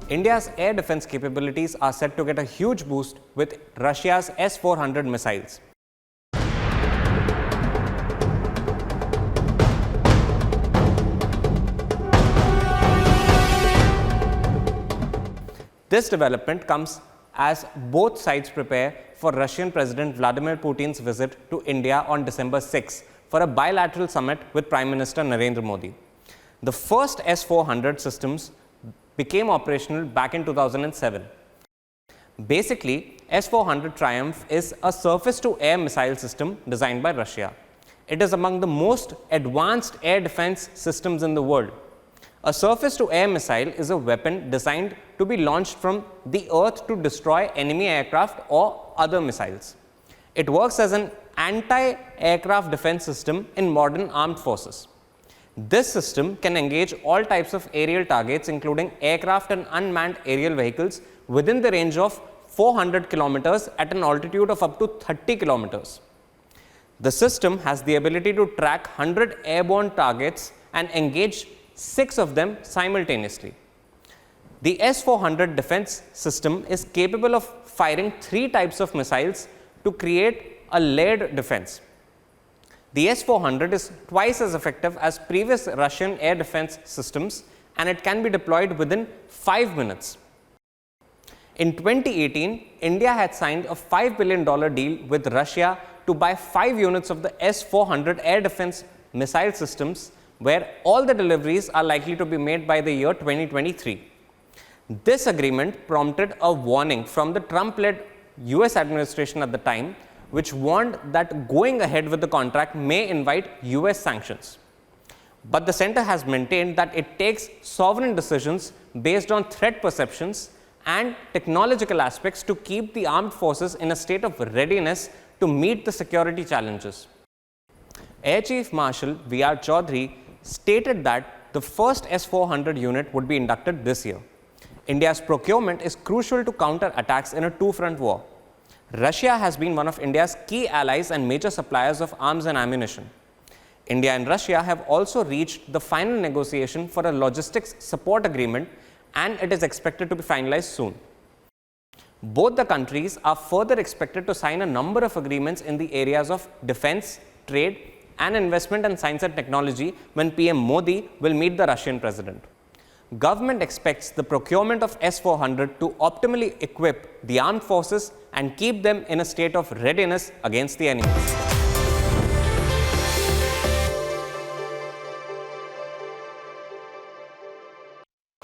India's air defense capabilities are set to get a huge boost with Russia's S-400 missiles. This development comes as both sides prepare for Russian President Vladimir Putin's visit to India on December 6 for a bilateral summit with Prime Minister Narendra Modi. The first S-400 systems became operational back in 2007. Basically, S-400 Triumph is a surface-to-air missile system designed by Russia. It is among the most advanced air defense systems in the world. A surface-to-air missile is a weapon designed to be launched from the earth to destroy enemy aircraft or other missiles. It works as an anti-aircraft defense system in modern armed forces. This system can engage all types of aerial targets, including aircraft and unmanned aerial vehicles, within the range of 400 kilometers at an altitude of up to 30 kilometers. The system has the ability to track 100 airborne targets and engage 6 of them simultaneously. The S-400 defense system is capable of firing 3 types of missiles to create a layered defense. The S-400 is twice as effective as previous Russian air defense systems, and it can be deployed within 5 minutes. In 2018, India had signed a $5 billion deal with Russia to buy 5 units of the S-400 air defense missile systems, where all the deliveries are likely to be made by the year 2023. This agreement prompted a warning from the Trump-led US administration at the time, which warned that going ahead with the contract may invite US sanctions. But the center has maintained that it takes sovereign decisions based on threat perceptions and technological aspects to keep the armed forces in a state of readiness to meet the security challenges. Air Chief Marshal V.R. Chaudhary stated that the first S-400 unit would be inducted this year. India's procurement is crucial to counter attacks in a two-front war. Russia has been one of India's key allies and major suppliers of arms and ammunition. India and Russia have also reached the final negotiation for a logistics support agreement, and it is expected to be finalized soon. Both the countries are further expected to sign a number of agreements in the areas of defense, trade, and investment and science and technology when PM Modi will meet the Russian president. Government expects the procurement of S-400 to optimally equip the armed forces and keep them in a state of readiness against the enemy.